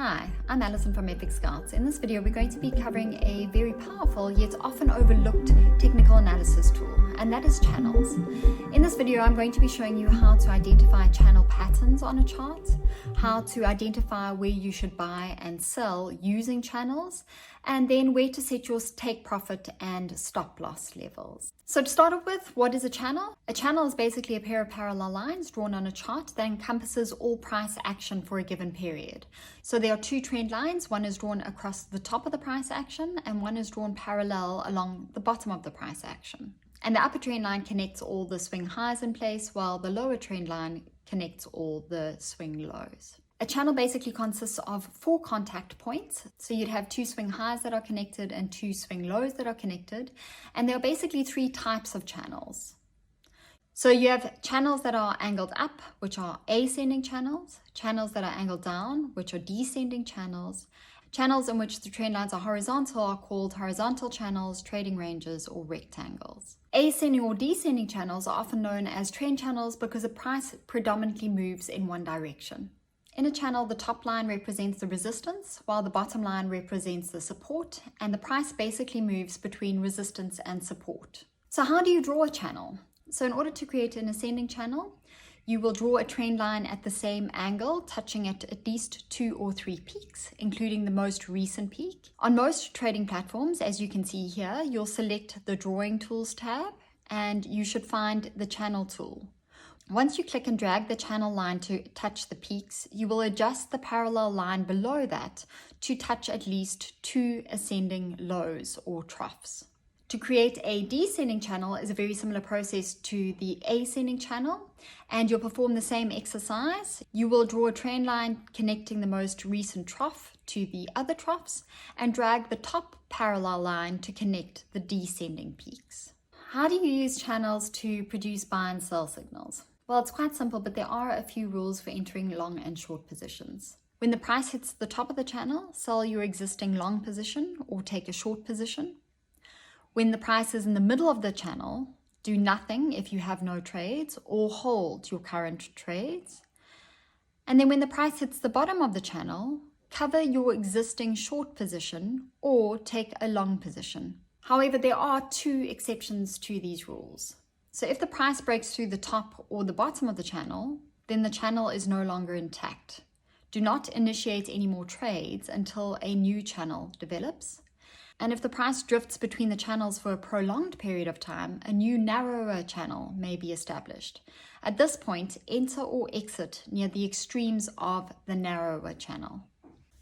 Hi, I'm Alison from Epic Scouts. In this video, we're going to be covering a very powerful yet often overlooked technical analysis tool, and that is channels. In this video, I'm going to be showing you how to identify channel patterns on a chart, how to identify where you should buy and sell using channels, and then where to set your take profit and stop loss levels. So to start off with, what is a channel? A channel is basically a pair of parallel lines drawn on a chart that encompasses all price action for a given period. So there are two trend lines. One is drawn across the top of the price action and one is drawn parallel along the bottom of the price action. And the upper trend line connects all the swing highs in place, while the lower trend line connects all the swing lows. A channel basically consists of 4 contact points. So you'd have 2 swing highs that are connected and 2 swing lows that are connected. And there are basically 3 types of channels. So you have channels that are angled up, which are ascending channels, channels that are angled down, which are descending channels. Channels in which the trend lines are horizontal are called horizontal channels, trading ranges, or rectangles. Ascending or descending channels are often known as trend channels because the price predominantly moves in one direction. In a channel, the top line represents the resistance, while the bottom line represents the support, and the price basically moves between resistance and support. So how do you draw a channel? So in order to create an ascending channel, you will draw a trend line at the same angle, touching at least 2 or 3 peaks, including the most recent peak. On most trading platforms, as you can see here, you'll select the Drawing Tools tab, and you should find the Channel tool. Once you click and drag the channel line to touch the peaks, you will adjust the parallel line below that to touch at least 2 ascending lows or troughs. To create a descending channel is a very similar process to the ascending channel, and you'll perform the same exercise. You will draw a trend line connecting the most recent trough to the other troughs and drag the top parallel line to connect the descending peaks. How do you use channels to produce buy and sell signals? Well, it's quite simple, but there are a few rules for entering long and short positions. When the price hits the top of the channel, sell your existing long position or take a short position. When the price is in the middle of the channel, do nothing if you have no trades or hold your current trades. And then when the price hits the bottom of the channel, cover your existing short position or take a long position. However, there are 2 exceptions to these rules. So if the price breaks through the top or the bottom of the channel, then the channel is no longer intact. Do not initiate any more trades until a new channel develops. And if the price drifts between the channels for a prolonged period of time, a new narrower channel may be established. At this point, enter or exit near the extremes of the narrower channel.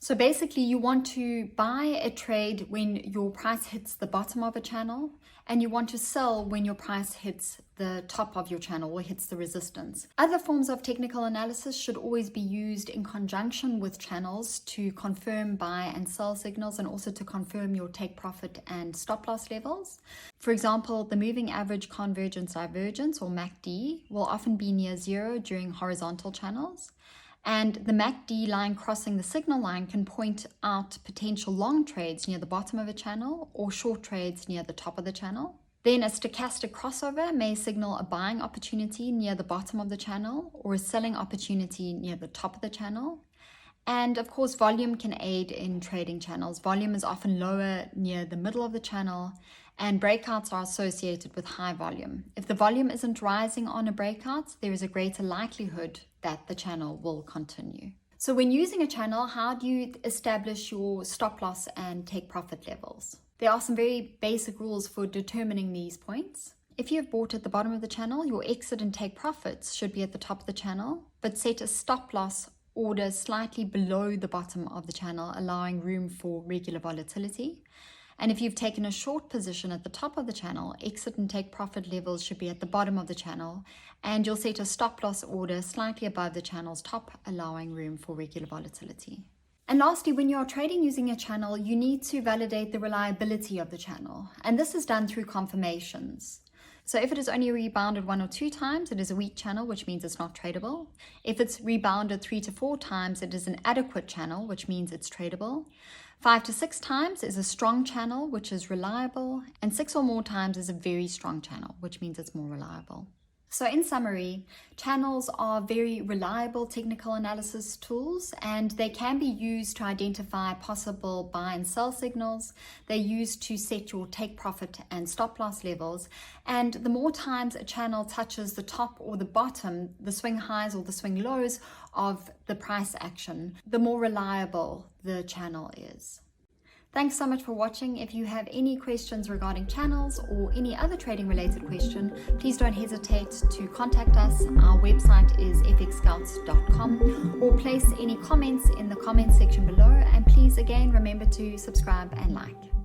So basically, you want to buy a trade when your price hits the bottom of a channel, and you want to sell when your price hits the top of your channel or hits the resistance. Other forms of technical analysis should always be used in conjunction with channels to confirm buy and sell signals and also to confirm your take profit and stop loss levels. For example, the moving average convergence divergence, or MACD, will often be near 0 during horizontal channels. And the MACD line crossing the signal line can point out potential long trades near the bottom of a channel or short trades near the top of the channel. Then a stochastic crossover may signal a buying opportunity near the bottom of the channel or a selling opportunity near the top of the channel. And of course, volume can aid in trading channels. Volume is often lower near the middle of the channel, and breakouts are associated with high volume. If the volume isn't rising on a breakout, there is a greater likelihood that the channel will continue. So when using a channel, how do you establish your stop loss and take profit levels? There are some very basic rules for determining these points. If you have bought at the bottom of the channel, your exit and take profits should be at the top of the channel, but set a stop loss order slightly below the bottom of the channel, allowing room for regular volatility. And if you've taken a short position at the top of the channel, exit and take profit levels should be at the bottom of the channel, and you'll set a stop loss order slightly above the channel's top, allowing room for regular volatility. And lastly, when you're trading using a channel, you need to validate the reliability of the channel, and this is done through confirmations. So if it is only rebounded 1 or 2 times, it is a weak channel, which means it's not tradable. If it's rebounded 3 to 4 times, it is an adequate channel, which means it's tradable. 5 to 6 times is a strong channel, which is reliable. And 6 or more times is a very strong channel, which means it's more reliable. So in summary, channels are very reliable technical analysis tools, and they can be used to identify possible buy and sell signals. They're used to set your take profit and stop loss levels. And the more times a channel touches the top or the bottom, the swing highs or the swing lows of the price action, the more reliable the channel is. Thanks so much for watching. If you have any questions regarding channels or any other trading related question, please don't hesitate to contact us. Our website is fxscouts.com, or place any comments in the comment section below. And please again remember to subscribe and like.